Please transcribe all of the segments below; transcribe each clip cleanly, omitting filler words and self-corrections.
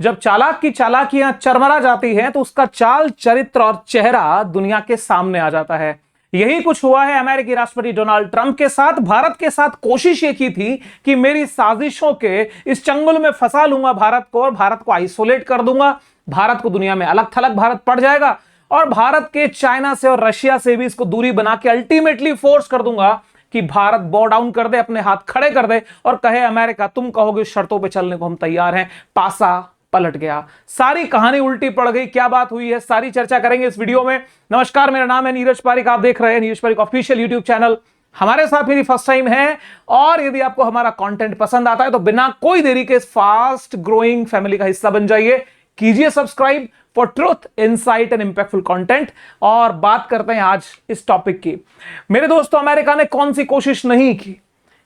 जब चालाक की चालाकियां चरमरा जाती हैं तो उसका चाल चरित्र और चेहरा दुनिया के सामने आ जाता है। यही कुछ हुआ है अमेरिकी राष्ट्रपति डोनाल्ड ट्रंप के साथ। भारत के साथ कोशिश ये की थी कि मेरी साजिशों के इस चंगुल में फंसा लूंगा भारत को और भारत को आइसोलेट कर दूंगा, भारत को दुनिया में अलग थलग भारत पड़ जाएगा और भारत के चाइना से और रशिया से भी इसको दूरी बना के अल्टीमेटली फोर्स कर दूंगा कि भारत बॉ डाउन कर दे, अपने हाथ खड़े कर दे और कहे अमेरिका तुम कहोगे शर्तों पे चलने को हम तैयार हैं। पासा पलट गया, सारी कहानी उल्टी पड़ गई। क्या बात हुई है सारी चर्चा करेंगे इस वीडियो में। नमस्कार, मेरा नाम है नीरज पारिक, आप देख रहे हैं Neeraj Pareek official YouTube channel. हमारे साथ मेरी फर्स्ट टाइम है और यदि आपको हमारा कंटेंट पसंद आता है तो बिना कोई देरी के फास्ट ग्रोइंग फैमिली का हिस्सा बन जाइए, कीजिए subscribe for truth, insight and impactful content. और बात करते हैं आज इस टॉपिक की। मेरे दोस्तों, अमेरिका ने कौन सी कोशिश नहीं की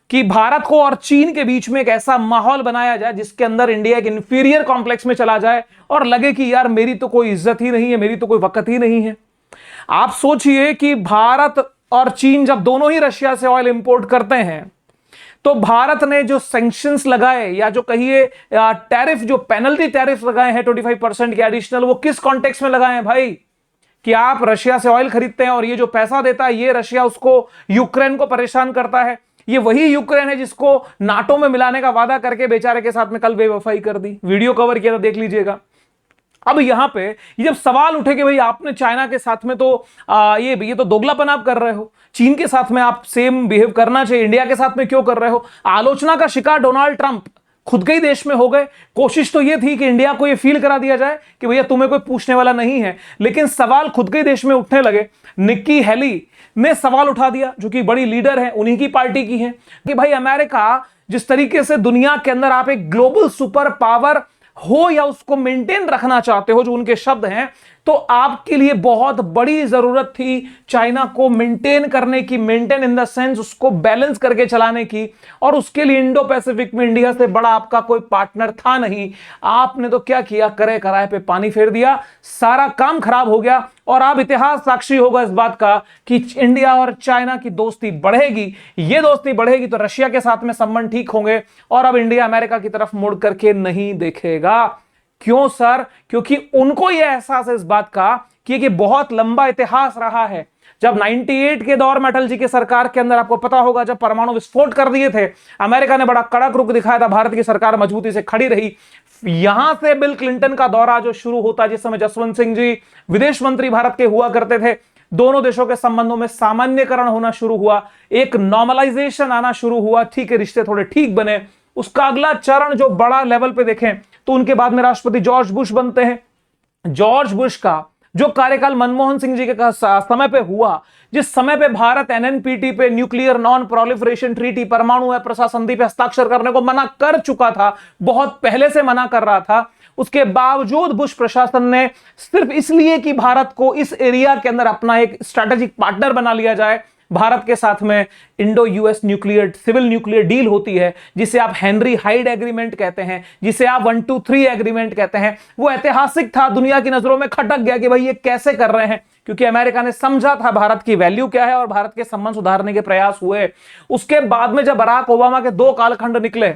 कि भारत को और चीन के बीच में एक ऐसा माहौल बनाया जाए जिसके अंदर इंडिया एक इंफीरियर कॉम्प्लेक्स में चला जाए और लगे कि यार मेरी तो कोई इज्जत ही नहीं है, मेरी तो कोई वक्त ही नहीं है। आप सोचिए कि भारत और चीन जब दोनों ही रशिया से ऑयल इंपोर्ट करते हैं तो भारत ने जो सैंक्शंस लगाए या जो कहिए टैरिफ, जो पेनल्टी टैरिफ लगाए हैं 25% के एडिशनल, वो किस कॉन्टेक्स्ट में लगाए हैं भाई? कि आप रशिया से ऑयल खरीदते हैं और ये जो पैसा देता है ये रशिया उसको यूक्रेन को परेशान करता है। ये वही यूक्रेन है जिसको नाटो में मिलाने का वादा करके बेचारे के साथ में कल बेवफाई कर दी। वीडियो कवर किया था, देख लीजिएगा। अब यहां पे ये जब सवाल उठे कि भाई आपने चाइना के साथ में तो ये तो दोगलापन आप कर रहे हो, चीन के साथ में आप सेम बिहेव करना चाहिए, इंडिया के साथ में क्यों कर रहे हो? आलोचना का शिकार डोनाल्ड ट्रंप खुद के ही देश में हो गए। कोशिश तो ये थी कि इंडिया को ये फील करा दिया जाए कि भैया तुम्हें कोई पूछने वाला नहीं है, लेकिन सवाल खुद के ही देश में उठने लगे। निक्की हेली ने सवाल उठा दिया, जो कि बड़ी लीडर है, उन्हीं की पार्टी की है, कि भाई अमेरिका जिस तरीके से दुनिया के अंदर आप एक ग्लोबल सुपर पावर हो या उसको मेंटेन रखना चाहते हो, जो उनके शब्द हैं, तो आपके लिए बहुत बड़ी जरूरत थी चाइना को मेंटेन करने की, मेंटेन इन द सेंस उसको बैलेंस करके चलाने की। और उसके लिए इंडो पैसिफिक में इंडिया से बड़ा आपका कोई पार्टनर था नहीं। आपने तो क्या किया, करे कराए पे पानी फेर दिया, सारा काम खराब हो गया। और अब इतिहास साक्षी होगा इस बात का कि इंडिया और चाइना की दोस्ती बढ़ेगी। ये दोस्ती बढ़ेगी तो रशिया के साथ में संबंध ठीक होंगे और अब इंडिया अमेरिका की तरफ मुड़ करके नहीं देखेगा। क्यों सर? क्योंकि उनको यह एहसास है इस बात का कि बहुत लंबा इतिहास रहा है। जब 98 के दौर में अटल जी की सरकार के अंदर, आपको पता होगा, जब परमाणु विस्फोट कर दिए थे, अमेरिका ने बड़ा कड़क रुख दिखाया था, भारत की सरकार मजबूती से खड़ी रही। यहां से बिल क्लिंटन का दौरा जो शुरू होता, जिस समय जसवंत सिंह जी विदेश मंत्री भारत के हुआ करते थे, दोनों देशों के संबंधों में सामान्यकरण होना शुरू हुआ, एक नॉर्मलाइजेशन आना शुरू हुआ। ठीक है, रिश्ते थोड़े ठीक बने। उसका अगला चरण जो बड़ा लेवल पे देखें तो उनके बाद में राष्ट्रपति जॉर्ज बुश बनते हैं। जॉर्ज बुश का जो कार्यकाल मनमोहन सिंह जी के समय पे हुआ, जिस समय पे भारत एनएनपीटी पे, न्यूक्लियर नॉन प्रोलिफरेशन ट्रीटी, परमाणु अप्रसार संधि पे हस्ताक्षर करने को मना कर चुका था, बहुत पहले से मना कर रहा था, उसके बावजूद बुश प्रशासन ने सिर्फ इसलिए कि भारत को इस एरिया के अंदर अपना एक स्ट्रेटेजिक पार्टनर बना लिया जाए, भारत के साथ में Indo US nuclear civil nuclear deal होती है, जिसे आप हेनरी हाइड एग्रीमेंट कहते हैं, जिसे आप 123 एग्रीमेंट कहते हैं। वो ऐतिहासिक था, दुनिया की नजरों में खटक गया कि भाई ये कैसे कर रहे हैं, क्योंकि अमेरिका ने समझा था भारत की वैल्यू क्या है और भारत के संबंध सुधारने के प्रयास हुए। उसके बाद में जब बराक ओबामा के 2 कालखंड निकले,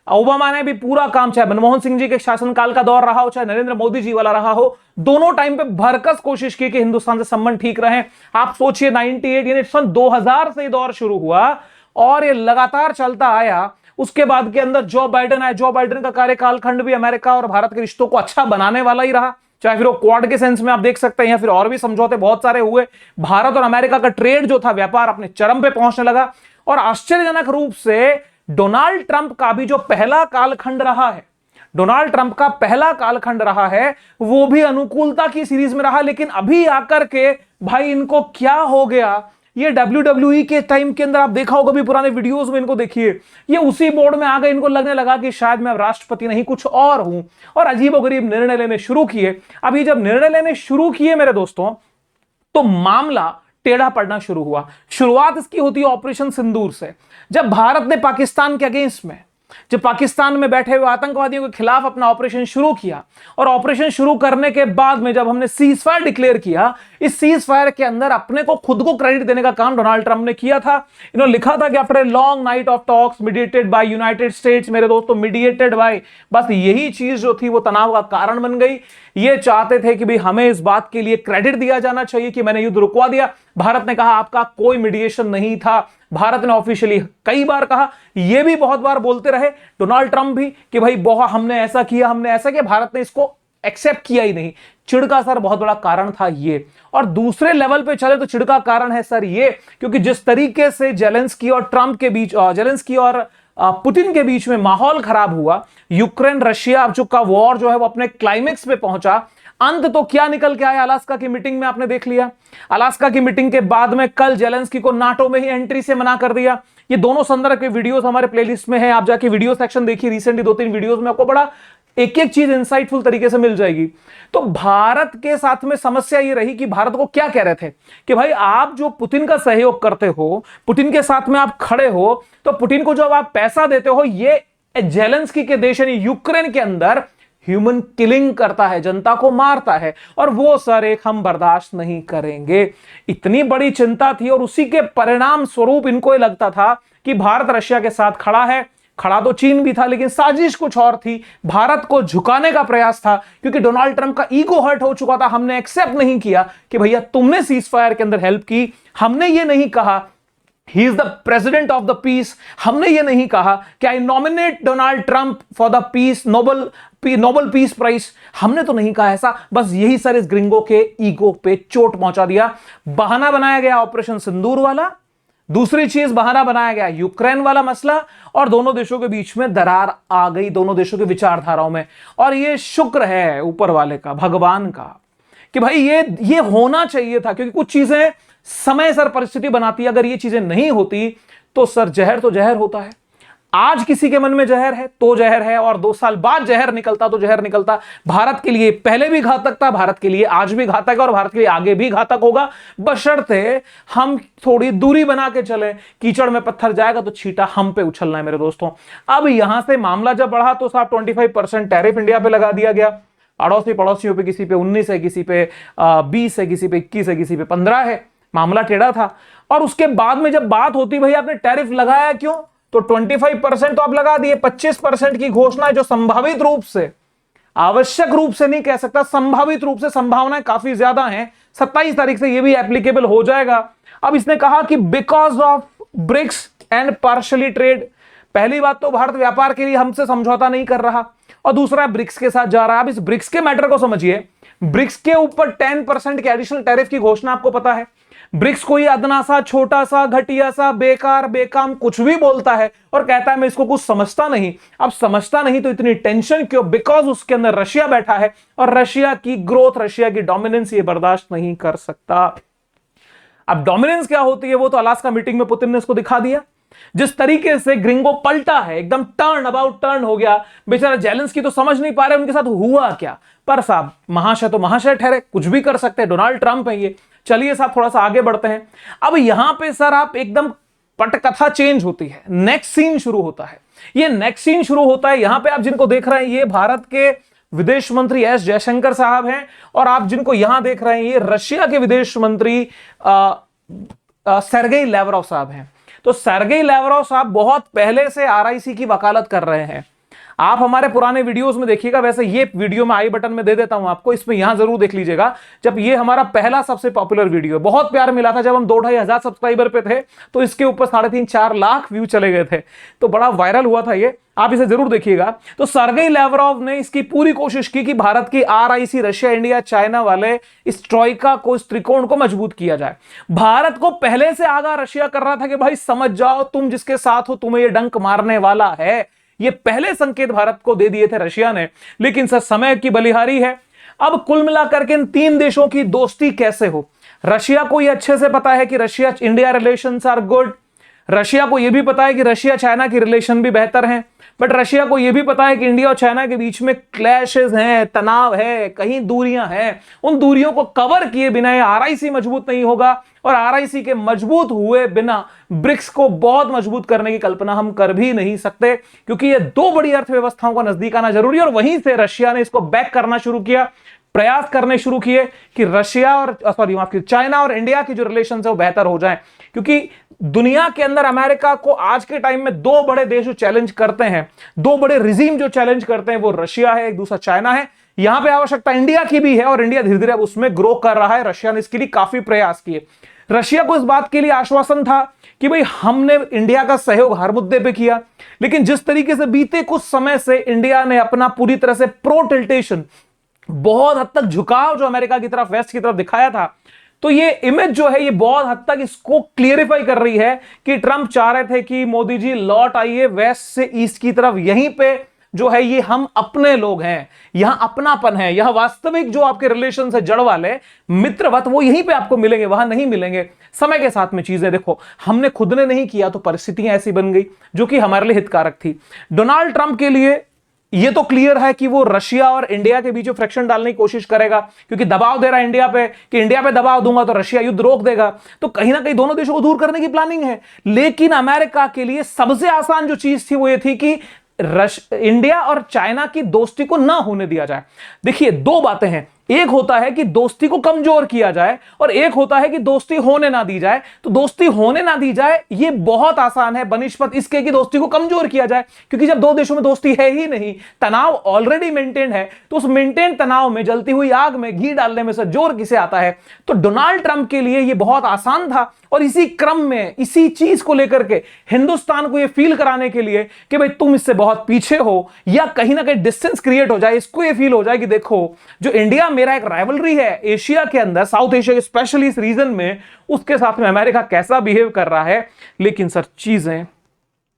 ओबामा ने भी पूरा काम, चाहे मनमोहन सिंह जी के शासनकाल का दौर रहा हो, चाहे नरेंद्र मोदी जी वाला रहा हो, दोनों टाइम पे भरकस कोशिश की कि हिंदुस्तान से संबंध ठीक रहे। आप सोचिए 98 यानी सन 2000 से दौर शुरू हुआ और ये लगातार चलता आया। उसके बाद के अंदर जो बाइडेन आए, जो बाइडेन का कार्यकाल खंड भी अमेरिका और भारत के रिश्तों को अच्छा बनाने वाला ही रहा, चाहे फिर वो क्वाड के सेंस में आप देख सकते हैं या फिर और भी समझौते बहुत सारे हुए। भारत और अमेरिका का ट्रेड जो था, व्यापार अपने चरम पे पहुंचने लगा। और आश्चर्यजनक रूप से डोनाल्ड ट्रंप का भी जो पहला कालखंड रहा है, डोनाल्ड ट्रंप का पहला कालखंड रहा है, वो भी अनुकूलता की सीरीज में रहा। लेकिन अभी आकर के भाई इनको क्या हो गया, ये WWE के टाइम के अंदर आप देखा होगा भी, पुराने वीडियोस में इनको देखिए, ये उसी मोड में आ गए। इनको लगने लगा कि शायद मैं राष्ट्रपति नहीं कुछ और हूं, और अजीबोगरीब निर्णय लेने शुरू किए। अभी जब निर्णय लेने शुरू किए मेरे दोस्तों, तो मामला टेढ़ा पड़ना शुरू हुआ। शुरुआत इसकी होती है ऑपरेशन सिंदूर से, जब भारत ने पाकिस्तान के अगेंस्ट में जब पाकिस्तान में बैठे हुए आतंकवादियों के खिलाफ अपना ऑपरेशन शुरू किया, और ऑपरेशन शुरू करने के बाद में जब हमने सीज फायर डिक्लेयर किया, इस सीज फायर के अंदर अपने को खुद को क्रेडिट देने का काम डोनाल्ड ट्रंप ने किया था। इन्होंने लिखा था कि after a long night of talks mediated by United states, मेरे दोस्तों मीडिएटेड बाय, बस यही चीज जो थी वो तनाव का कारण बन गई। ये चाहते थे कि भाई हमें इस बात के लिए क्रेडिट दिया जाना चाहिए कि मैंने युद्ध रुकवा दिया। भारत ने कहा आपका कोई मीडिएशन नहीं था। भारत ने ऑफिशियली कई बार कहा, ये भी बहुत बार बोलते रहे डोनाल्ड ट्रंप भी कि भाई बहुत हमने ऐसा किया, हमने ऐसा किया। भारत ने इसको एक्सेप्ट किया ही नहीं। चिढ़ का सर बहुत बड़ा कारण था ये। और दूसरे लेवल पे चले तो चिढ़ का कारण है सर ये, क्योंकि जिस तरीके से जेलेंस्की और ट्रंप के बीच, जेलेंस्की और पुतिन के बीच में माहौल खराब हुआ, यूक्रेन रशिया का वॉर जो है वो अपने क्लाइमेक्स पे पहुंचा। अंत तो क्या निकल के आया अलास्का की मीटिंग में, आपने देख लिया। अलास्का की मीटिंग के बाद में कल जेलेंस्की को नाटो में ही एंट्री से मना कर दिया। ये दोनों संदर्भ के वीडियोस हमारे प्लेलिस्ट में है, आप जाके वीडियो सेक्शन देखिए। रिसेंटली 2-3 वीडियोस में आपको बड़ा एक एक चीज इंसाइटफुल तरीके से मिल जाएगी। तो भारत के साथ में समस्या ये रही कि भारत को क्या कह रहे थे कि भाई आप जो पुतिन का सहयोग करते हो, पुतिन के साथ में आप खड़े हो, तो पुतिन को जब आप पैसा देते हो, ये जेलेंस्की के देश यानी यूक्रेन के अंदर ह्यूमन किलिंग करता है, जनता को मारता है, और वो सर एक हम बर्दाश्त नहीं करेंगे। इतनी बड़ी चिंता थी, और उसी के परिणाम स्वरूप इनको ये लगता था कि भारत रशिया के साथ खड़ा है। खड़ा तो चीन भी था, लेकिन साजिश कुछ और थी। भारत को झुकाने का प्रयास था, क्योंकि डोनाल्ड ट्रंप का ईगो हर्ट हो चुका था। हमने एक्सेप्ट नहीं किया कि भैया तुमने सीज फायर के अंदर हेल्प की। हमने ये नहीं कहा he is the president of the peace. हमने ये नहीं कहा कि I nominate Donald Trump for the peace Nobel peace prize. हमने तो नहीं कहा ऐसा। बस यही सर इस ग्रिंगो के ईगो पे चोट पहुंचा दिया। बहाना बनाया गया ऑपरेशन सिंदूर वाला, दूसरी चीज बहाना बनाया गया यूक्रेन वाला मसला, और दोनों देशों के बीच में दरार आ गई, दोनों देशों की विचारधाराओं में। और ये शुक्र है ऊपर वाले का, भगवान का, कि भाई ये होना चाहिए था, क्योंकि कुछ चीजें समय सर परिस्थिति बनाती है। अगर ये चीजें नहीं होती तो सर जहर तो जहर होता है। आज किसी के मन में जहर है तो जहर है, और 2 साल बाद जहर निकलता तो जहर निकलता। भारत के लिए पहले भी घातक था, भारत के लिए आज भी घातक है, और भारत के लिए आगे भी घातक होगा, बशर्ते हम थोड़ी दूरी बना के चले। कीचड़ में पत्थर जाएगा तो छींटा हम पे उछलना है मेरे दोस्तों। अब यहां से मामला जब बढ़ा तो साहब 25% टैरिफ इंडिया पे लगा दिया गया। अड़ोसी पड़ोसियों पे किसी पे 19 है, किसी पे 20 है, किसी पे 21 है, किसी पे 15 है। मामला टेढ़ा था। और उसके बाद में जब बात होती भाई आपने टैरिफ लगाया क्यों, तो 25% तो आप लगा दिए, 25% की घोषणा है, जो संभावित रूप से, आवश्यक रूप से नहीं कह सकता, संभावित रूप से संभावनाएं काफी ज्यादा हैं। 27 तारीख से यह भी एप्लीकेबल हो जाएगा। अब इसने कहा कि because of BRICS and partially trade, पहली बात तो भारत व्यापार के लिए हमसे समझौता नहीं कर रहा, और दूसरा ब्रिक्स के साथ जा रहा है। अब इस ब्रिक्स के मैटर को समझिए। ब्रिक्स के ऊपर 10% के एडिशनल टैरिफ की घोषणा आपको पता है। ब्रिक्स कोई अदना सा, छोटा सा, घटिया सा, बेकार बेकाम कुछ भी बोलता है और कहता है मैं इसको कुछ समझता नहीं। अब समझता नहीं तो इतनी टेंशन क्यों? बिकॉज उसके अंदर रशिया बैठा है, और रशिया की ग्रोथ, रशिया की डोमिनेंस ये बर्दाश्त नहीं कर सकता। अब डोमिनेंस क्या होती है वो तो अलास्का मीटिंग में पुतिन ने इसको दिखा दिया। जिस तरीके से ग्रिंगो पलटा है, एकदम टर्न अबाउट टर्न हो गया। बेचारा जेलेंस्की तो समझ नहीं पा रहे उनके साथ हुआ क्या। पर साहब महाशय तो महाशय ठहरे, कुछ भी कर सकते हैं, डोनाल्ड ट्रंप है ये। चलिए साहब थोड़ा सा आगे बढ़ते हैं। अब यहां पे सर आप एकदम पटकथा चेंज होती है, नेक्स्ट सीन शुरू होता है। ये नेक्स्ट सीन शुरू होता है, यहां पे आप जिनको देख रहे हैं ये भारत के विदेश मंत्री एस जयशंकर साहब हैं, और आप जिनको यहां देख रहे हैं ये रशिया के विदेश मंत्री सेर्गेई लैवरोव साहब हैं। तो सेर्गेई लैवरोव साहब बहुत पहले से आरआईसी की वकालत कर रहे हैं। आप हमारे पुराने वीडियोस में देखिएगा, वैसे ये वीडियो मैं आई बटन में दे देता हूं आपको, इसमें यहां जरूर देख लीजिएगा। जब ये हमारा पहला सबसे पॉपुलर वीडियो, बहुत प्यार मिला था, जब हम 2-2.5 हजार सब्सक्राइबर पे थे तो इसके ऊपर 3.5-4 लाख व्यू चले गए थे, तो बड़ा वायरल हुआ था ये, आप इसे जरूर देखिएगा। तो सेर्गेई लैवरोव ने इसकी पूरी कोशिश की कि भारत की आरआईसी, रशिया, इंडिया, चाइना वाले इस ट्रॉइका को, इस त्रिकोण को मजबूत किया जाए। भारत को पहले से आगाह रशिया कर रहा था कि भाई समझ जाओ, तुम जिसके साथ हो तुम्हें ये डंक मारने वाला है। ये पहले संकेत भारत को दे दिए थे रशिया ने, लेकिन सर समय की बलिहारी है। अब कुल मिलाकर के इन 3 देशों की दोस्ती कैसे हो, रशिया को ये अच्छे से पता है कि Russia India relations are good. Russia को यह भी पता है कि रशिया चाइना की रिलेशन भी बेहतर हैं, बट रशिया को यह भी पता है कि इंडिया और चाइना के बीच में क्लैशेस हैं, तनाव है, कहीं दूरियां हैं। उन दूरियों को कवर किए बिना ये आरआईसी मजबूत नहीं होगा, और आरआईसी के मजबूत हुए बिना ब्रिक्स को बहुत मजबूत करने की कल्पना हम कर भी नहीं सकते, क्योंकि ये दो बड़ी अर्थव्यवस्थाओं का नजदीक आना जरूरी है। और वहीं से रशिया ने इसको बैक करना शुरू किया, प्रयास करने शुरू किए कि चाइना और इंडिया की जो रिलेशन है वो बेहतर हो जाए, क्योंकि दुनिया के अंदर अमेरिका को आज के टाइम में दो बड़े देश जो चैलेंज करते हैं, दो बड़े रिजीम जो चैलेंज करते हैं, वो रशिया है, एक दूसरा चाइना है। यहां पे आवश्यकता इंडिया की भी है, और इंडिया धीरे धीरे अब उसमें ग्रो कर रहा है। रशिया ने इसके लिए काफी प्रयास किए। रशिया को इस बात के लिए आश्वासन था कि भाई हमने इंडिया का सहयोग हर मुद्दे पे किया, लेकिन जिस तरीके से बीते कुछ समय से इंडिया ने अपना पूरी तरह से प्रो टिल्टेशन, बहुत हद तक झुकाव जो अमेरिका की तरफ, वेस्ट की तरफ दिखाया था, तो ये इमेज जो है ये बहुत हद तक इसको क्लियरिफाई कर रही है कि ट्रंप चाह रहे थे कि मोदी जी लौट आइए वेस्ट से ईस्ट की तरफ, यहीं पे जो है ये हम अपने लोग हैं, यहां अपनापन है, यहां वास्तविक जो आपके रिलेशन है जड़ वाले मित्रवत, वो यहीं पे आपको मिलेंगे, वहां नहीं मिलेंगे। समय के साथ में चीजें देखो, हमने खुद ने नहीं किया तो परिस्थितियां ऐसी बन गई जो कि हमारे लिए हितकारक थी। डोनाल्ड ट्रंप के लिए यह तो क्लियर है कि वो रशिया और इंडिया के बीच में फ्रिक्शन डालने की कोशिश करेगा, क्योंकि दबाव दे रहा है इंडिया पे कि इंडिया पे दबाव दूंगा तो रशिया युद्ध रोक देगा, तो कहीं ना कहीं दोनों देशों को दूर करने की प्लानिंग है। लेकिन अमेरिका के लिए सबसे आसान जो चीज थी वो ये थी कि इंडिया और चाइना की दोस्ती को ना होने दिया जाए। देखिए, दो बातें हैं, एक होता है कि दोस्ती को कमजोर किया जाए, और एक होता है कि दोस्ती होने ना दी जाए। तो दोस्ती होने ना दी जाए ये बहुत आसान है बनिस्पत इसके कि दोस्ती को कमजोर किया जाए, क्योंकि जब दो देशों में दोस्ती है ही नहीं, तनाव ऑलरेडी मेंटेन है, तो उस मेंटेन तनाव में जलती हुई आग में घी डालने में से जोर किसे आता है। तो डोनाल्ड ट्रंप के लिए यह बहुत आसान था, और इसी क्रम में इसी चीज को लेकर के हिंदुस्तान को यह फील कराने के लिए कि भाई तुम इससे बहुत पीछे हो, या कहीं ना कहीं डिस्टेंस क्रिएट हो जाए, इसको यह फील हो जाए कि देखो जो इंडिया मेरा एक राइवलरी है एशिया के अंदर, साउथ एशिया स्पेशली इस रीजन में, उसके साथ में अमेरिका कैसा बिहेव कर रहा है। लेकिन सर चीजें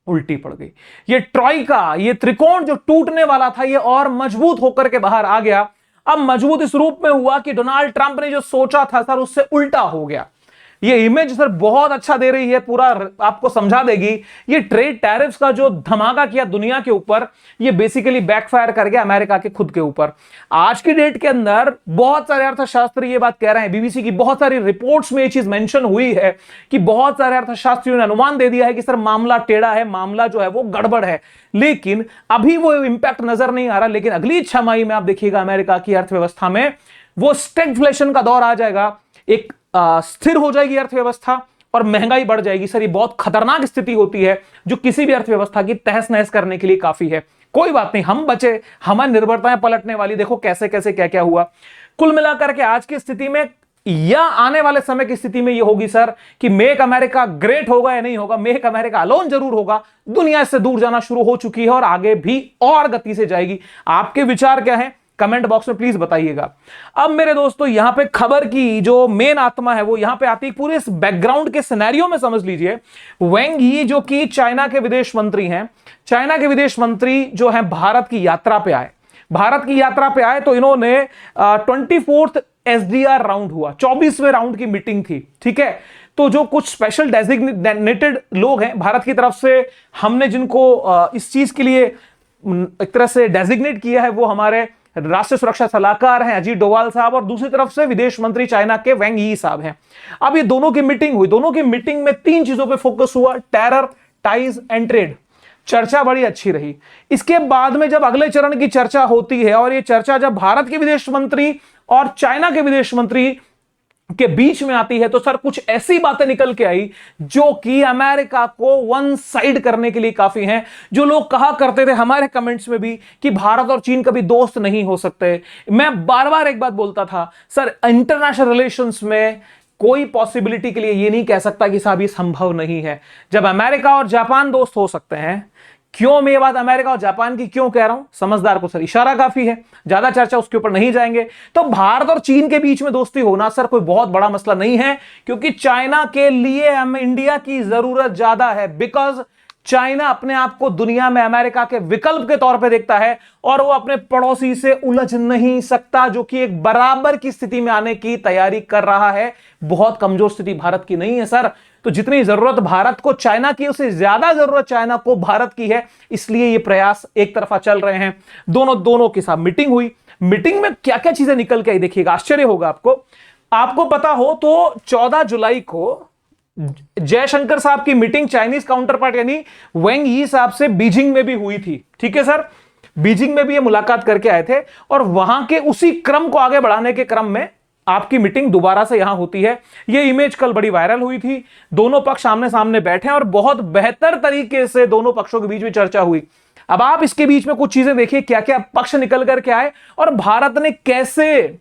उल्टी पड़ गई। ये ट्रॉइका, ये त्रिकोण जो टूटने वाला था, ये और मजबूत होकर के बाहर आ गया। अब मजबूत इस रूप में हुआ कि डोनाल्ड ट्रंप ने जो सोचा था सर उससे उल्टा हो गया। ये इमेज सर बहुत अच्छा दे रही है, पूरा आपको समझा देगी। ये ट्रेड टैरिफ्स का जो धमाका किया दुनिया के ऊपर, ये बेसिकली बैकफायर कर गया अमेरिका के खुद के ऊपर। आज की डेट के अंदर बहुत सारे अर्थशास्त्री ये बात कह रहे हैं, बीबीसी की बहुत सारी रिपोर्ट्स में ये चीज मेंशन हुई है कि बहुत सारे अर्थशास्त्रियों ने अनुमान दे दिया है कि सर मामला टेढ़ा है, मामला जो है वो गड़बड़ है। लेकिन अभी वो इंपैक्ट नजर नहीं आ रहा, लेकिन अगली 6 माह में आप देखिएगा अमेरिका की अर्थव्यवस्था में वो स्टैगफ्लेशन का दौर आ जाएगा, एक स्थिर हो जाएगी अर्थव्यवस्था और महंगाई बढ़ जाएगी। सर ये बहुत खतरनाक स्थिति होती है जो किसी भी अर्थव्यवस्था की तहस नहस करने के लिए काफी है। कोई बात नहीं, हम बचे, हमारी निर्भरताएं पलटने वाली, देखो कैसे कैसे क्या क्या हुआ। कुल मिलाकर के आज की स्थिति में या आने वाले समय की स्थिति में यह होगी सर कि मेक अमेरिका ग्रेट होगा या नहीं होगा, मेक अमेरिका अलोन जरूर होगा। दुनिया इससे दूर जाना शुरू हो चुकी है और आगे भी और गति से जाएगी। आपके विचार क्या है कमेंट बॉक्स में प्लीज बताइएगा। अब मेरे दोस्तों यहां पे खबर की जो मेन आत्मा है वो यहां पे आती है। पूरे इस बैकग्राउंड के सिनेरियो में समझ लीजिए, वेंग यी जो कि चाइना के विदेश मंत्री हैं, चाइना के विदेश मंत्री जो हैं भारत की यात्रा पे आए। भारत की यात्रा पे आए तो इन्होंने 24th SDR राउंड हुआ, 24वें राउंड की मीटिंग थी, ठीक है। तो जो कुछ स्पेशल डेजिग्नेटेड लोग हैं भारत की तरफ से, हमने जिनको इस चीज के लिए एक तरह से डेजिग्नेट किया है, वो हमारे राष्ट्रीय सुरक्षा सलाहकार हैं अजीत डोवाल साहब, और दूसरी तरफ से विदेश मंत्री चाइना के वेंग यी साहब हैं। अब ये दोनों की मीटिंग हुई, दोनों की मीटिंग में 3 चीजों पे फोकस हुआ, टेरर, टाइज एंड ट्रेड। चर्चा बड़ी अच्छी रही। इसके बाद में जब अगले चरण की चर्चा होती है, और ये चर्चा जब भारत के विदेश मंत्री और चाइना के विदेश मंत्री के बीच में आती है, तो सर कुछ ऐसी बातें निकल के आई जो कि अमेरिका को वन साइड करने के लिए काफी हैं। जो लोग कहा करते थे हमारे कमेंट्स में भी कि भारत और चीन कभी दोस्त नहीं हो सकते, मैं बार बार एक बात बोलता था, सर इंटरनेशनल रिलेशंस में कोई पॉसिबिलिटी के लिए ये नहीं कह सकता कि साहब ये संभव नहीं है। जब अमेरिका और जापान दोस्त हो सकते हैं, क्यों मैं ये बात अमेरिका और जापान की क्यों कह रहा हूं, समझदार को सर इशारा काफी है, ज्यादा चर्चा उसके ऊपर नहीं जाएंगे। तो भारत और चीन के बीच में दोस्ती होना सर कोई बहुत बड़ा मसला नहीं है, क्योंकि चाइना के लिए हम इंडिया की जरूरत ज्यादा है। बिकॉज चाइना अपने आप को दुनिया में अमेरिका के विकल्प के तौर पे देखता है, और वो अपने पड़ोसी से उलझ नहीं सकता, जो कि एक बराबर की स्थिति में आने की तैयारी कर रहा है। बहुत कमजोर स्थिति भारत की नहीं है सर। तो जितनी जरूरत भारत को चाइना की, उससे ज्यादा जरूरत चाइना को भारत की है। इसलिए ये प्रयास एक तरफा चल रहे हैं। दोनों के साथ मीटिंग हुई। मीटिंग में क्या क्या चीजें निकल के आई देखिएगा, आश्चर्य होगा आपको पता हो तो 14 जुलाई को जयशंकर साहब की मीटिंग चाइनीज काउंटर पार्ट यानी वेंग यी साहब से बीजिंग में भी हुई थी। ठीक है सर, बीजिंग में भी ये मुलाकात करके आए थे और वहां के उसी क्रम को आगे बढ़ाने के क्रम में आपकी मीटिंग दोबारा से यहां होती है। ये इमेज कल बड़ी वायरल हुई थी। दोनों पक्ष आमने सामने बैठे और बहुत बेहतर तरीके से दोनों पक्षों के बीच में चर्चा हुई। अब आप इसके बीच में कुछ चीजें देखिए, क्या क्या पक्ष निकल करके आए और भारत ने कैसे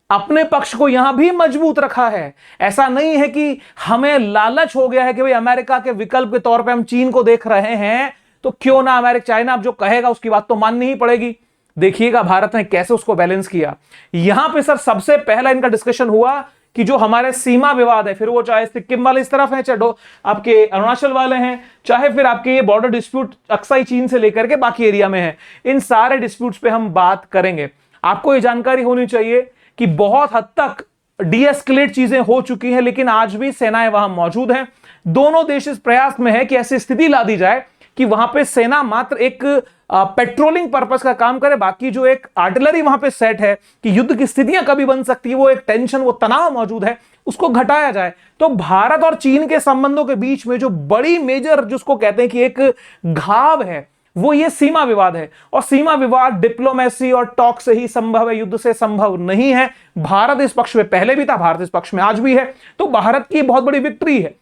अपने पक्ष को यहां भी मजबूत रखा है। ऐसा नहीं है कि हमें लालच हो गया है कि भाई अमेरिका के विकल्प के तौर पे हम चीन को देख रहे हैं तो क्यों ना अमेरिका, चाइना अब जो कहेगा उसकी बात तो माननी ही पड़ेगी। देखिएगा भारत ने कैसे उसको बैलेंस किया। यहां पे सर सबसे पहला इनका डिस्कशन हुआ कि जो हमारे सीमा विवाद है, फिर वो चाहे सिक्किम वाले इस तरफ है, चाहे आपके अरुणाचल वाले हैं, चाहे फिर आपके ये बॉर्डर डिस्प्यूट अक्साई चीन से लेकर के बाकी एरिया में है, इन सारे डिस्प्यूट्स पे हम बात करेंगे। आपको ये जानकारी होनी चाहिए कि बहुत हद तक डीएस्केलेट चीजें हो चुकी हैं, लेकिन आज भी सेनाएं वहां मौजूद हैं। दोनों देश इस प्रयास में है कि ऐसी स्थिति ला दी जाए कि वहां पे सेना मात्र एक पेट्रोलिंग पर्पस का काम करे, बाकी जो एक आर्टिलरी वहां पे सेट है कि युद्ध की स्थितियां कभी बन सकती है, वो एक टेंशन, वो तनाव मौजूद है, उसको घटाया जाए। तो भारत और चीन के संबंधों के बीच में जो बड़ी मेजर जिसको कहते हैं कि एक घाव है, वो ये सीमा विवाद है। और सीमा विवाद डिप्लोमेसी और टॉक से ही संभव है, युद्ध से संभव नहीं है। भारत इस पक्ष में पहले भी था, भारत इस पक्ष में आज भी है। तो भारत की बहुत बड़ी विक्ट्री है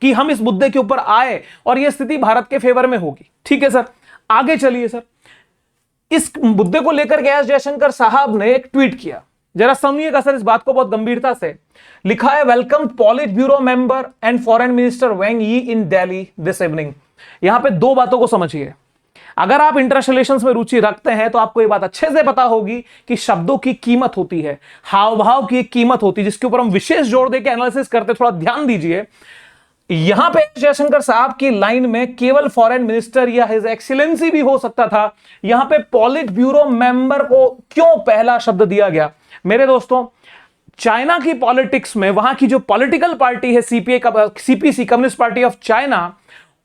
कि हम इस मुद्दे के ऊपर आए और यह स्थिति भारत के फेवर में होगी। ठीक है सर, आगे चलिए सर। इस मुद्दे को लेकर के एस जयशंकर साहब ने एक ट्वीट किया, जरा सुनिएगा सर इस बात को बहुत गंभीरता से। लिखा है, welcome politburo member and foreign minister Wang Yi in Delhi this evening. यहां पे दो बातों को समझिए। अगर आप इंटरनेशनल रिलेशंस में रुचि रखते हैं तो आपको यह बात अच्छे से पता होगी कि शब्दों की कीमत होती है, हाव भाव की एक कीमत होती है, जिसके ऊपर हम विशेष जोर देकर एनालिसिस करते। थोड़ा ध्यान दीजिए, यहां पे जयशंकर साहब की लाइन में केवल फॉरेन मिनिस्टर या हिज एक्सीलेंसी भी हो सकता था। यहां पे पॉलिट ब्यूरो मेंबर को क्यों पहला शब्द दिया गया? मेरे दोस्तों, चाइना की पॉलिटिक्स में वहां की जो पॉलिटिकल पार्टी है CPC, communist party of China,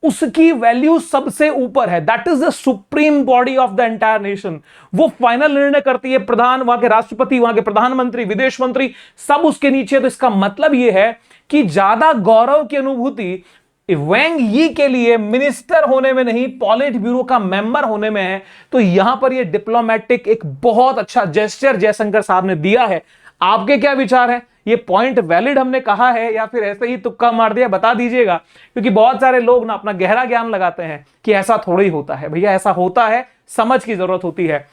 उसकी वैल्यू सबसे ऊपर है। That is the supreme body of the entire nation. वो फाइनल निर्णय करती है, प्रधान, वहां के राष्ट्रपति, वहां के प्रधानमंत्री, विदेश मंत्री, सब उसके नीचे। तो इसका मतलब यह है कि ज्यादा गौरव की अनुभूति वेंग यी के लिए मिनिस्टर होने में नहीं, पॉलिट ब्यूरो का मेंबर होने में है। तो यहां पर यह डिप्लोमेटिक एक बहुत अच्छा जेस्चर जयशंकर साहब ने दिया है। आपके क्या विचार है? ये पॉइंट वैलिड हमने कहा है या फिर ऐसे ही तुक्का मार दिया? बता दीजिएगा, क्योंकि बहुत सारे लोग ना अपना गहरा ज्ञान लगाते हैं कि ऐसा थोड़ा ही होता है। भैया ऐसा होता है, समझ की जरूरत होती है।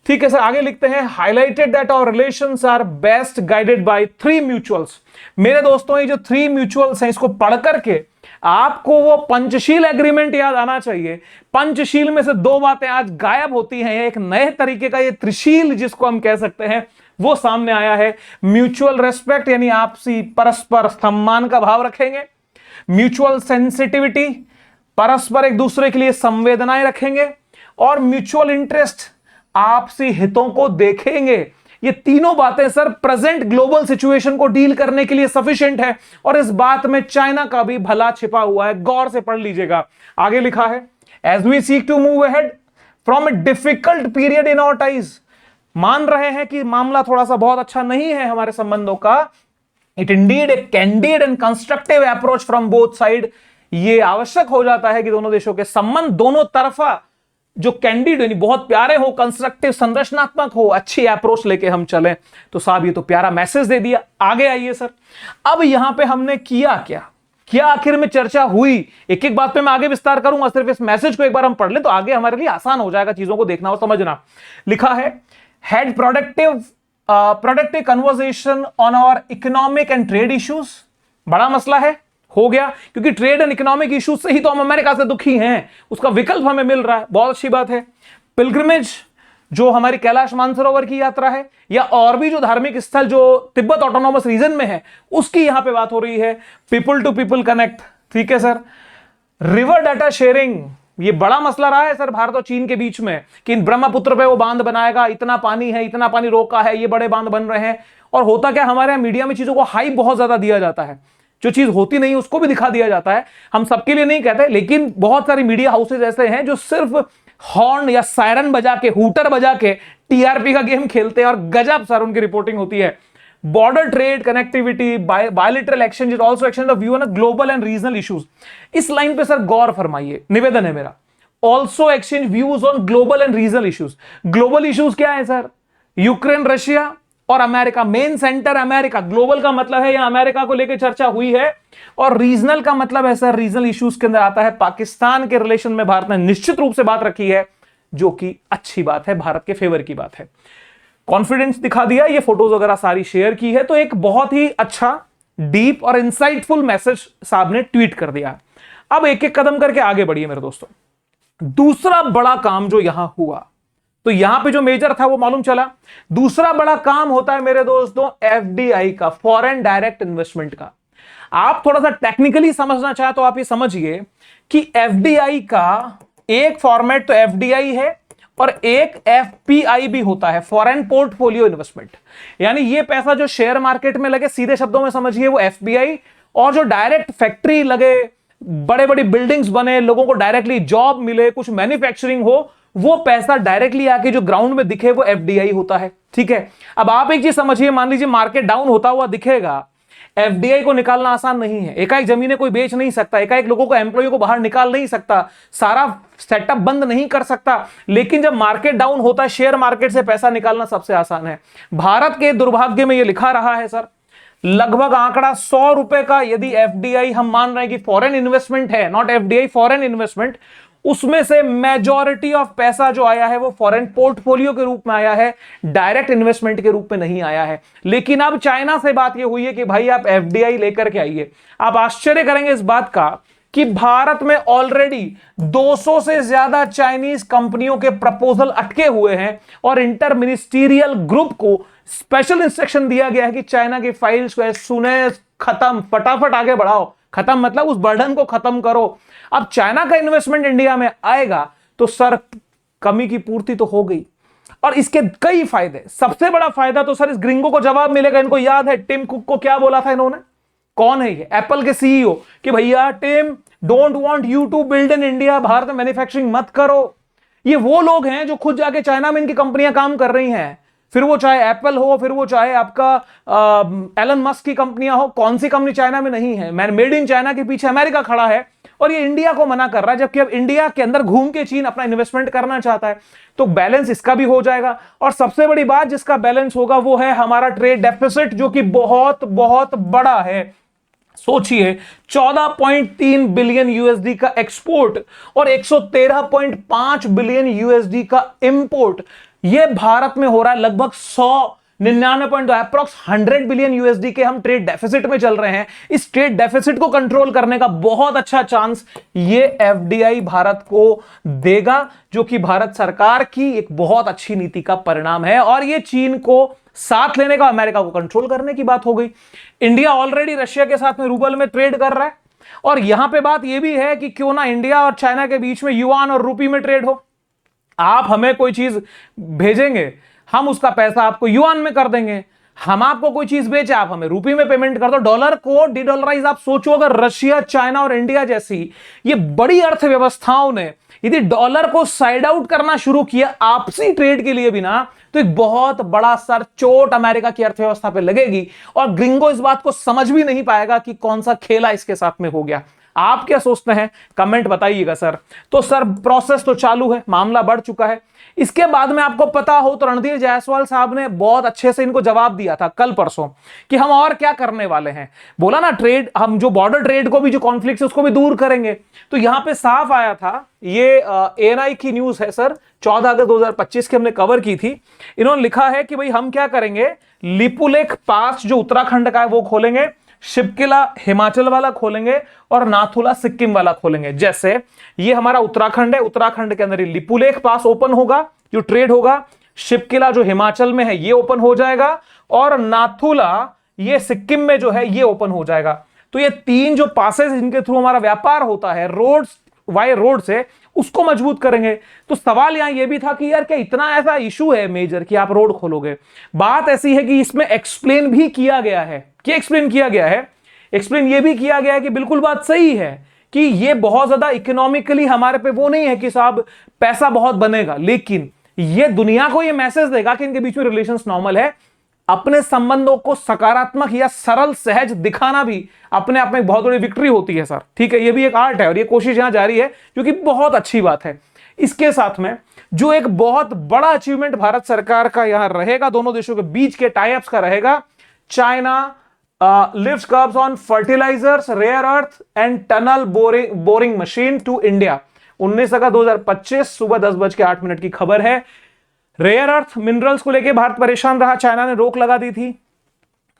ठीक है सर, आगे लिखते हैं, highlighted that our relations are best guided by 3 mutuals. मेरे दोस्तों, ये जो 3 म्यूचुअल्स हैं, इसको पढ़ करके आपको वो पंचशील एग्रीमेंट याद आना चाहिए। पंचशील में से 2 बातें आज गायब होती हैं। एक नए तरीके का ये त्रिशील जिसको हम कह सकते हैं, वो सामने आया है। म्यूचुअल रेस्पेक्ट यानी आपसी परस्पर सम्मान का भाव रखेंगे, म्यूचुअल सेंसिटिविटी, परस्पर एक दूसरे के लिए संवेदनाएं रखेंगे, और म्यूचुअल इंटरेस्ट, आपसी हितों को देखेंगे। ये तीनों बातें सर प्रेजेंट ग्लोबल सिचुएशन को डील करने के लिए सफिशिएंट है, और इस बात में चाइना का भी भला छिपा हुआ है। गौर से पढ़ लीजिएगा। आगे लिखा है, as we seek to move ahead from a difficult period in our ties. मान रहे हैं कि मामला थोड़ा सा बहुत अच्छा नहीं है हमारे संबंधों का। It Indeed A candid and constructive approach from both side. ये आवश्यक हो जाता है कि दोनों देशों के संबंध दोनों तरफा जो कैंडिड यानी बहुत प्यारे हो, कंस्ट्रक्टिव, संरचनात्मक हो, अच्छी अप्रोच लेके हम चलें। तो साहब ये तो प्यारा मैसेज दे दिया। आगे आइए सर, अब यहां पे हमने किया क्या आखिर में चर्चा हुई? एक एक बात पे मैं आगे विस्तार करूंगा, सिर्फ इस मैसेज को एक बार हम पढ़ लें तो आगे हमारे लिए आसान हो जाएगा चीजों को देखना और समझना। लिखा है, had productive conversation on our economic and trade issues. बड़ा मसला है, हो गया, क्योंकि ट्रेड एंड इकोनॉमिक इश्यूज से ही तो हम अमेरिका से दुखी हैं, उसका विकल्प हमें मिल रहा है। बहुत अच्छी बात है। पिलग्रिमेज, जो हमारी कैलाश मानसरोवर की यात्रा है, या और भी जो धार्मिक स्थल जो तिब्बत ऑटोनॉमस रीजन में है, उसकी यहां पे बात हो रही है। पीपल टू पीपल कनेक्ट, ठीक है सर। रिवर डाटा शेयरिंग, ये बड़ा मसला रहा है सर भारत और चीन के बीच में कि ब्रह्मपुत्र पे वो बांध बनाएगा, इतना पानी है, इतना पानी रोका है, ये बड़े बांध बन रहे हैं। और होता क्या, हमारे यहां मीडिया में चीजों को हाइप बहुत ज्यादा दिया जाता है जो चीज होती नहीं उसको भी दिखा दिया जाता है। हम सबके लिए नहीं कहते, लेकिन बहुत सारी मीडिया हाउसेज ऐसे हैं जो सिर्फ हॉर्न या सायरन बजा के, हूटर बजा के टीआरपी का गेम खेलते हैं और गजब सर उनकी रिपोर्टिंग होती है। Border trade, connectivity, bilateral exchange, also exchange of view on global and regional issues. इस लाइन पे सर गौर फरमाइए, निवेदन है मेरा। Also exchange views on global and regional issues. Global issues क्या है सर? यूक्रेन, रशिया और America, main centre America. Global का मतलब है यहां अमेरिका को लेकर चर्चा हुई है, और रीजनल का मतलब है सर रीजनल इश्यूज के अंदर आता है पाकिस्तान के रिलेशन में भारत ने निश्चित रूप से बात रखी है, जो कि अच्छी बात है, भारत के फेवर की बात है। कॉन्फिडेंस दिखा दिया, ये फोटोज वगैरह सारी शेयर की है, तो एक बहुत ही अच्छा, डीप और इंसाइटफुल मैसेज साहब ने ट्वीट कर दिया। अब एक एक कदम करके आगे बढ़िए मेरे दोस्तों। दूसरा बड़ा काम जो यहां हुआ, तो यहां पे जो मेजर था वो मालूम चला। दूसरा बड़ा काम होता है मेरे दोस्तों एफडीआई का, फॉरेन डायरेक्ट इन्वेस्टमेंट का। आप थोड़ा सा टेक्निकली समझना चाहे तो आप ये समझिए कि एफडीआई का एक फॉर्मेट तो एफडीआई है और एक एफपीआई भी होता है, फॉरेन पोर्टफोलियो इन्वेस्टमेंट। यानी ये पैसा जो शेयर मार्केट में लगे, सीधे शब्दों में समझिए वो एफपीआई, और जो डायरेक्ट फैक्ट्री लगे, बड़े बड़ी बिल्डिंग्स बने, लोगों को डायरेक्टली जॉब मिले, कुछ मैन्युफैक्चरिंग हो, वो पैसा डायरेक्टली आके जो ग्राउंड में दिखे वो एफडीआई होता है। ठीक है, अब आप एक चीज समझिए, मान लीजिए मार्केट डाउन होता हुआ दिखेगा, एफडीआई को निकालना आसान नहीं है। एकाएक जमीनें कोई बेच नहीं सकता, एकाएक लोगों को, एम्प्लॉय को बाहर निकाल नहीं सकता, सारा सेटअप बंद नहीं कर सकता। लेकिन जब मार्केट डाउन होता है, शेयर मार्केट से पैसा निकालना सबसे आसान है। भारत के दुर्भाग्य में यह लिखा रहा है सर, लगभग आंकड़ा 100 रुपए का यदि एफडीआई हम मान रहे हैं कि फॉरेन इन्वेस्टमेंट है, नॉट एफडीआई, फॉरेन इन्वेस्टमेंट, उसमें से मेजॉरिटी ऑफ पैसा जो आया है वो फॉरेन पोर्टफोलियो के रूप में आया है, डायरेक्ट इन्वेस्टमेंट के रूप में नहीं आया है। लेकिन अब चाइना से बात ये हुई है कि भाई आप एफडीआई लेकर के आइए। आप आश्चर्य करेंगे इस बात का कि भारत में ऑलरेडी 200 से ज्यादा चाइनीज कंपनियों के प्रपोजल अटके हुए हैं, और इंटर मिनिस्टीरियल ग्रुप को स्पेशल इंस्ट्रक्शन दिया गया है कि चाइना की फाइल्स को सुने, खत्म, फटाफट आगे बढ़ाओ। खत्म मतलब उस बर्डन को खत्म करो। अब चाइना का इन्वेस्टमेंट इंडिया में आएगा तो सर कमी की पूर्ति तो हो गई, और इसके कई फायदे। सबसे बड़ा फायदा तो सर इस ग्रिंगो को जवाब मिलेगा। इनको याद है टिम कुक को क्या बोला था इन्होंने? कौन है ये? एप्पल के सीईओ, कि भैया Tim, don't want you to build in India, Bharat में मैन्युफैक्चरिंग मत करो। ये वो लोग हैं जो खुद जाके चाइना में इनकी कंपनियां काम कर रही हैं, फिर वो चाहे एप्पल हो, फिर वो चाहे आपका एलन मस्क की कंपनियां हो, कौन सी कंपनी चाइना में नहीं है? मेड इन चाइना के पीछे अमेरिका खड़ा है, और ये इंडिया को मना कर रहा है, जबकि अब इंडिया के अंदर घूम के चीन अपना इन्वेस्टमेंट करना चाहता है। तो बैलेंस इसका भी हो जाएगा, और सबसे बड़ी बात जिसका बैलेंस होगा वो है हमारा ट्रेड डेफिसिट, जो कि बहुत बहुत बड़ा है। सोचिए 14.3 बिलियन यूएसडी का एक्सपोर्ट और 113.5 बिलियन यूएसडी का इंपोर्ट, ये भारत में हो रहा है। लगभग 199 अप्रॉक्स 100 बिलियन यूएसडी के हम ट्रेड डेफिसिट में चल रहे हैं। इस ट्रेड डेफिसिट को कंट्रोल करने का बहुत अच्छा चांस ये एफडीआई भारत को देगा, जो कि भारत सरकार की एक बहुत अच्छी नीति का परिणाम है। और ये चीन को साथ लेने का, अमेरिका को कंट्रोल करने की बात हो गई। इंडिया ऑलरेडी रशिया के साथ में रूबल में ट्रेड कर रहा है, और यहां पे बात यह भी है कि क्यों ना इंडिया और चाइना के बीच में युआन और रूपी में ट्रेड हो। आप हमें कोई चीज भेजेंगे, हम उसका पैसा आपको युआन में कर देंगे। हम आपको कोई चीज बेचे, आप हमें रूपी में पेमेंट कर दो। डॉलर को डिडॉलराइज, आप सोचो अगर रशिया, चाइना और इंडिया जैसी ये बड़ी अर्थव्यवस्थाओं ने यदि डॉलर को साइड आउट करना शुरू किया आपसी ट्रेड के लिए भी ना, तो एक बहुत बड़ा सर चोट अमेरिका की अर्थव्यवस्था पे लगेगी, और ग्रिंगो इस बात को समझ भी नहीं पाएगा कि कौन सा खेला इसके साथ में हो गया। आप क्या सोचते हैं? कमेंट बताइएगा सर। तो सर प्रोसेस तो चालू है, मामला बढ़ चुका है। इसके बाद में आपको पता हो तो रणधीर जायसवाल साहब ने बहुत अच्छे से इनको जवाब दिया था कल परसों कि हम और क्या करने वाले हैं। बोला ना ट्रेड, हम जो बॉर्डर ट्रेड को भी, जो कॉन्फ्लिक्ट है उसको भी दूर करेंगे। तो यहां पे साफ आया था, ये एएनआई की न्यूज है सर, 14 अगस्त 2025 की हमने कवर की थी। इन्होंने लिखा है कि भाई हम क्या करेंगे, लिपुलेख पास जो उत्तराखंड का है वो खोलेंगे, शिवकिला हिमाचल वाला खोलेंगे, और नाथुला सिक्किम वाला खोलेंगे। जैसे ये हमारा उत्तराखंड है, उत्तराखंड के अंदर ये लिपुलेख पास ओपन होगा, जो ट्रेड होगा। शिवकिला जो हिमाचल में है ये ओपन हो जाएगा, और नाथुला ये सिक्किम में जो है ये ओपन हो जाएगा। तो ये तीन जो पासेस जिनके थ्रू हमारा व्यापार होता है रोड, वाई रोड से, उसको मजबूत करेंगे। तो सवाल यहां यह भी था कि यार क्या इतना ऐसा इशू है मेजर कि आप रोड खोलोगे? बात ऐसी है कि इसमें एक्सप्लेन भी किया गया है। क्या एक्सप्लेन किया गया है एक्सप्लेन ये भी किया गया है कि बिल्कुल बात सही है कि ये बहुत ज्यादा इकोनॉमिकली हमारे पे वो नहीं है कि साहब पैसा बहुत बनेगा, लेकिन ये दुनिया को ये मैसेज देगा कि इनके बीच में रिलेशंस नॉर्मल है। अपने संबंधों को सकारात्मक या सरल सहज दिखाना भी अपने आप में एक बहुत बड़ी विक्ट्री होती है सर, ठीक है। ये भी एक आर्ट है और ये कोशिश यहां जारी है, जो कि बहुत अच्छी बात है। इसके साथ में जो एक बहुत बड़ा अचीवमेंट भारत सरकार का यहां रहेगा, दोनों देशों के बीच के टाइप्स का रहेगा, China lifts curbs on fertilizers, rare earth and tunnel boring machine to India. 19 अगस्त 2025 सुबह 10:08 की खबर है। रेयर अर्थ मिनरल्स को लेकर भारत परेशान रहा, चाइना ने रोक लगा दी थी,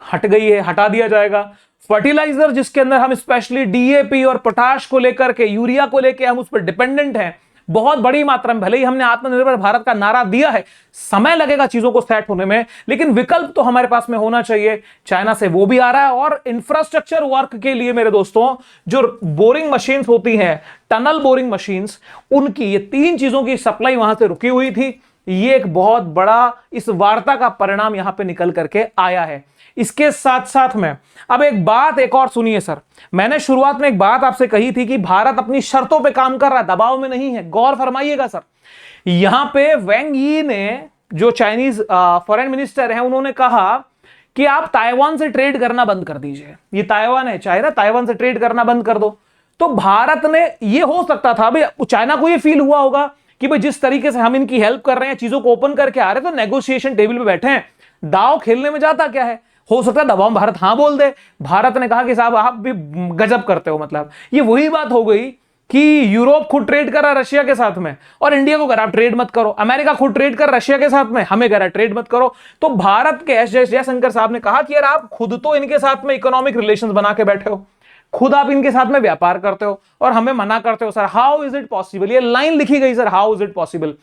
हट गई है, हटा दिया जाएगा। फर्टिलाइजर जिसके अंदर हम स्पेशली डीएपी और पोटाश को लेकर के, यूरिया को लेकर हम उस पर डिपेंडेंट हैं बहुत बड़ी मात्रा में। भले ही हमने आत्मनिर्भर भारत का नारा दिया है, समय लगेगा चीजों को सेट होने में, लेकिन विकल्प तो हमारे पास में होना चाहिए। चाइना से वो भी आ रहा है और इंफ्रास्ट्रक्चर वर्क के लिए मेरे दोस्तों जो बोरिंग मशीन्स होती हैं, टनल बोरिंग मशीन्स, उनकी ये 3 चीजों की सप्लाई वहां से रुकी हुई थी। ये एक बहुत बड़ा इस वार्ता का परिणाम यहां पे निकल करके आया है। इसके साथ साथ में अब एक और सुनिए सर, मैंने शुरुआत में एक बात आपसे कही थी कि भारत अपनी शर्तों पे काम कर रहा है, दबाव में नहीं है। गौर फरमाइएगा सर, यहां पे वेंग यी ने, जो चाइनीज फॉरेन मिनिस्टर हैं, उन्होंने कहा कि आप ताइवान से ट्रेड करना बंद कर दीजिए। ये ताइवान है, चाइना, ताइवान से ट्रेड करना बंद कर दो। तो भारत ने, ये हो सकता था भाई, चाइना को ये फील हुआ होगा कि भाई जिस तरीके से हम इनकी हेल्प कर रहे हैं, चीजों को ओपन करके आ रहे हैं, तो नेगोशिएशन टेबल पे बैठे हैं, दाव खेलने में जाता क्या है। हो सकता है दबाव में भारत हां बोल दे। भारत ने कहा कि साहब आप भी गजब करते हो, मतलब ये वही बात हो गई कि यूरोप खुद ट्रेड कर रहा है रशिया के साथ में और इंडिया को कह आप ट्रेड मत करो, अमेरिका खुद ट्रेड कर रशिया के साथ में, हमें कह रहा ट्रेड मत करो। तो भारत के एस जयशंकर साहब ने कहा कि यार आप खुद तो इनके साथ में इकोनॉमिक रिलेशंस बना के बैठे हो, खुद आप इनके साथ में व्यापार करते हो और हमें मना करते हो। Sir how is it possible, ये लाइन लिखी गई sir, how is it possible,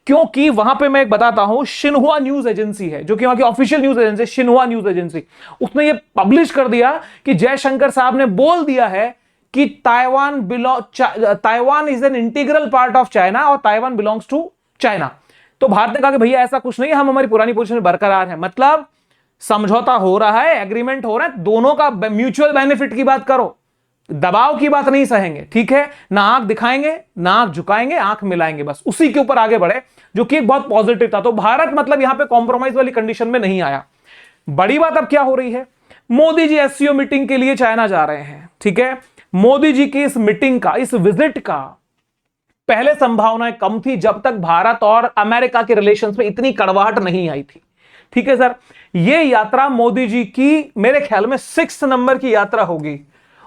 क्योंकि वहां पे मैं एक बताता हूं, शिन्हुआ न्यूज एजेंसी है जो कि वहां की official news agency, Xinhua news agency, उसने ये पब्लिश कर दिया कि जयशंकर साहब ने बोल दिया है कि Taiwan is an integral part of China और ताइवान बिलोंग्स टू चाइना। तो भारत ने कहा कि भैया ऐसा कुछ नहीं है, हम हमारी पुरानी पोजीशन बरकरार है। मतलब समझौता हो रहा है, एग्रीमेंट हो रहा है, दोनों का म्यूचुअल बेनिफिट की बात करो, दबाव की बात नहीं सहेंगे, ठीक है। ना आंख दिखाएंगे, ना आंख झुकाएंगे, आंख मिलाएंगे, बस उसी के ऊपर आगे बढ़े, जो कि एक बहुत पॉजिटिव था। तो भारत मतलब यहां पे कॉम्प्रोमाइज वाली कंडीशन में नहीं आया। बड़ी बात अब क्या हो रही है, मोदी जी एससीओ मीटिंग के लिए चाइना जा रहे हैं, ठीक है। मोदी जी की इस मीटिंग का, इस विजिट का पहले संभावनाएं कम थी जब तक भारत और अमेरिका के रिलेशंस में इतनी कड़वाहट नहीं आई थी, ठीक है सर। यह यात्रा मोदी जी की मेरे ख्याल में 6 नंबर की यात्रा होगी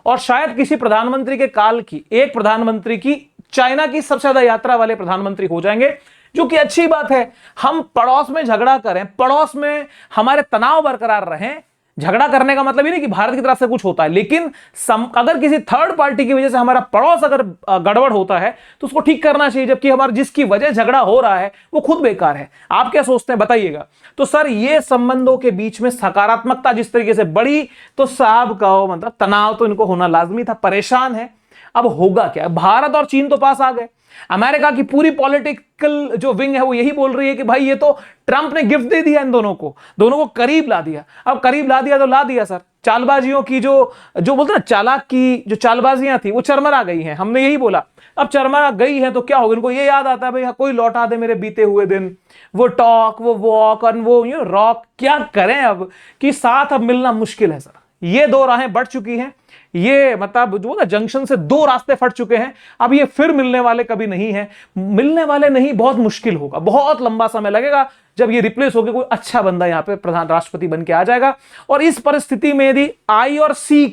और शायद किसी प्रधानमंत्री के काल की, एक प्रधानमंत्री की चाइना की सबसे ज्यादा यात्रा वाले प्रधानमंत्री हो जाएंगे, जो कि अच्छी बात है। हम पड़ोस में झगड़ा करें, पड़ोस में हमारे तनाव बरकरार रहें, झगड़ा करने का मतलब ही नहीं कि भारत की तरफ से कुछ होता है, लेकिन अगर किसी थर्ड पार्टी की वजह से हमारा पड़ोस अगर गड़बड़ होता है तो उसको ठीक करना चाहिए, जबकि हमारा जिसकी वजह झगड़ा हो रहा है वो खुद बेकार है। आप क्या सोचते हैं बताइएगा। तो सर ये संबंधों के बीच में सकारात्मकता जिस तरीके से बढ़ी, तो साहब का मतलब तनाव तो इनको होना लाजमी था, परेशान है। अब होगा क्या, भारत और चीन तो पास आ गए, अमेरिका की पूरी पॉलिटिकल जो विंग है वो यही बोल रही है कि भाई ये तो ट्रंप ने गिफ्ट दे दिया इन दोनों को करीब ला दिया। अब करीब ला दिया तो ला दिया सर, चालबाजियों की जो बोलते ना चालाक की जो चालबाजियां थी वो चरमरा गई हैं, हमने यही बोला। अब चरमरा गई है तो क्या होगा, इनको ये याद आता है भाई कोई लौटा दे मेरे बीते हुए दिन, वो टॉक, वो वॉक और वो रॉक, क्या करें अब कि साथ अब मिलना मुश्किल है सर। ये 2 राहें बढ़ चुकी हैं, ये मतलब जो ना जंक्शन से 2 रास्ते फट चुके हैं, अब ये फिर मिलने वाले कभी नहीं है, मिलने वाले नहीं, बहुत मुश्किल होगा, बहुत लंबा समय लगेगा जब ये रिप्लेस होकर कोई अच्छा बंदा यहां पे प्रधान राष्ट्रपति बन के आ जाएगा। और इस परिस्थिति में यदि आई और सी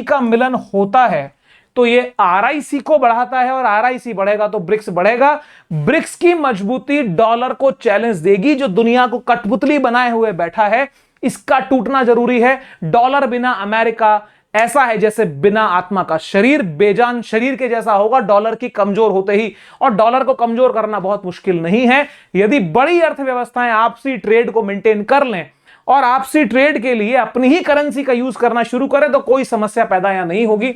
का मिलन होता है तो ये RIC को बढ़ाता है और RIC बढ़ेगा तो ब्रिक्स बढ़ेगा। ब्रिक्स की मजबूती डॉलर को चैलेंज देगी, जो दुनिया को कठपुतली बनाए हुए बैठा है, इसका टूटना जरूरी है। डॉलर बिना अमेरिका ऐसा है जैसे बिना आत्मा का शरीर, बेजान शरीर के जैसा होगा डॉलर की कमजोर होते ही, और डॉलर को कमजोर करना बहुत मुश्किल नहीं है। यदि बड़ी अर्थव्यवस्थाएं आपसी ट्रेड को मेंटेन कर लें और आपसी ट्रेड के लिए अपनी ही करेंसी का यूज करना शुरू करें तो कोई समस्या पैदा यहां नहीं होगी।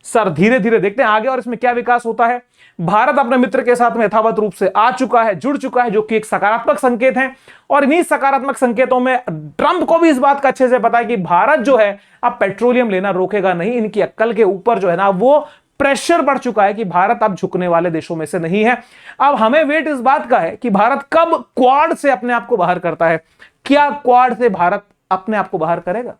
सर धीरे धीरे देखते हैं आगे और इसमें क्या विकास होता है। भारत अपने मित्र के साथ में यथावत रूप से आ चुका है, जुड़ चुका है, जो कि एक सकारात्मक संकेत है। और इन्हीं सकारात्मक संकेतों में ट्रंप को भी इस बात का अच्छे से पता है कि भारत जो है अब पेट्रोलियम लेना रोकेगा नहीं। इनकी अक्ल के ऊपर जो है ना वो प्रेशर बढ़ चुका है कि भारत अब झुकने वाले देशों में से नहीं है। अब हमें वेट इस बात का है कि भारत कब क्वाड से अपने आप को बाहर करता है। क्या क्वाड से भारत अपने आप को बाहर करेगा?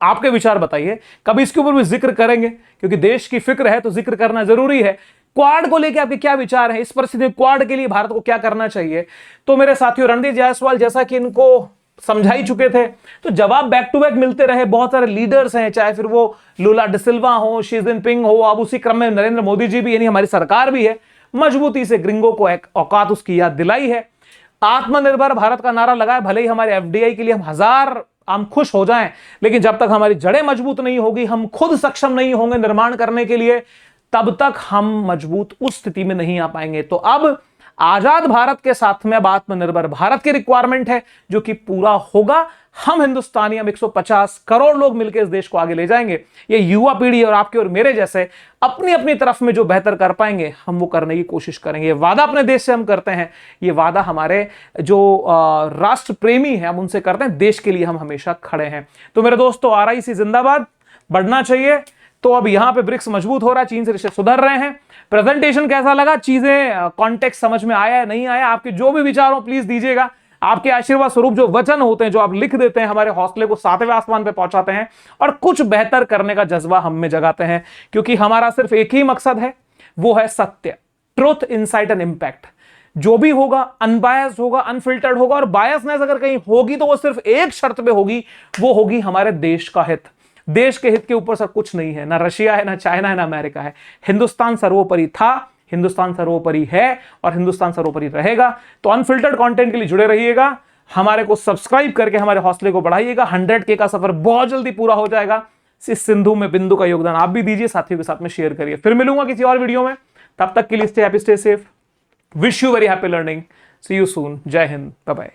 आपके विचार बताइए, कभी इसके ऊपर भी जिक्र करेंगे क्योंकि देश की फिक्र है तो जिक्र करना जरूरी है। क्वाड को लेकर आपके क्या विचार है? इस परिस्थिति में क्वाड के लिए भारत को क्या करना चाहिए? तो मेरे साथियों, रणदीप जायसवाल जैसा कि इनको समझा ही चुके थे, तो जवाब बैक टू बैक मिलते रहे। बहुत सारे लीडर्स हैं, चाहे फिर वो लुला डिसिल्वा हो, शी जिनपिंग हो, अब उसी क्रम में नरेंद्र मोदी जी भी, यानी हमारी सरकार भी है, मजबूती से ग्रिंगो को एक औकात उसकी याद दिलाई है। आत्मनिर्भर भारत का नारा लगाए, भले ही हमारे एफडीआई के लिए हम खुश हो जाएं, लेकिन जब तक हमारी जड़ें मजबूत नहीं होगी, हम खुद सक्षम नहीं होंगे निर्माण करने के लिए, तब तक हम मजबूत उस स्थिति में नहीं आ पाएंगे। तो अब आजाद भारत के साथ में अब आत्मनिर्भर भारत की रिक्वायरमेंट है, जो कि पूरा होगा। हम हिंदुस्तानी, हम 150 करोड़ लोग मिलकर इस देश को आगे ले जाएंगे। ये युवा पीढ़ी और आपके और मेरे जैसे अपनी अपनी तरफ में जो बेहतर कर पाएंगे, हम वो करने की कोशिश करेंगे। ये वादा अपने देश से हम करते हैं, ये वादा हमारे जो राष्ट्र प्रेमी हैं हम उनसे करते हैं। देश के लिए हम हमेशा खड़े हैं। तो मेरे दोस्तों, आरआईसी जिंदाबाद, बढ़ना चाहिए। तो अब यहां पे ब्रिक्स मजबूत हो रहा है, चीन से रिश्ते सुधर रहे हैं। प्रेजेंटेशन कैसा लगा, चीजें कॉन्टेक्स्ट समझ में आया नहीं आया, आपके जो भी विचार हो प्लीज दीजिएगा। आपके आशीर्वाद स्वरूप जो वचन होते हैं, जो आप लिख देते हैं, हमारे हौसले को 7वें आसमान पे पहुंचाते हैं और कुछ बेहतर करने का जज्बा हम में जगाते हैं। क्योंकि हमारा सिर्फ एक ही मकसद है, वो है सत्य, ट्रुथ, इनसाइट एंड इंपैक्ट। जो भी होगा अनबायस्ड होगा, अनफिल्टर्ड होगा, और बायसनेस अगर कहीं होगी तो वो सिर्फ एक शर्त पे होगी, वो होगी हमारे देश का हित। देश के हित के ऊपर सर कुछ नहीं है, ना रशिया है, ना चाइना है, ना अमेरिका है। हिंदुस्तान सर्वोपरि था, हिंदुस्तान सर्वोपरि है और हिंदुस्तान सर्वोपरि रहेगा। तो अनफिल्टर्ड कंटेंट के लिए जुड़े रहिएगा, हमारे को सब्सक्राइब करके हमारे हौसले को बढ़ाइएगा। 100K का सफर बहुत जल्दी पूरा हो जाएगा। इस सिंधु में बिंदु का योगदान आप भी दीजिए, साथियों के साथ में शेयर करिए। फिर मिलूंगा किसी और वीडियो में, तब तक के लिए stay happy, stay safe, wish you very happy learning, see you soon, जय हिंद, बाय बाय।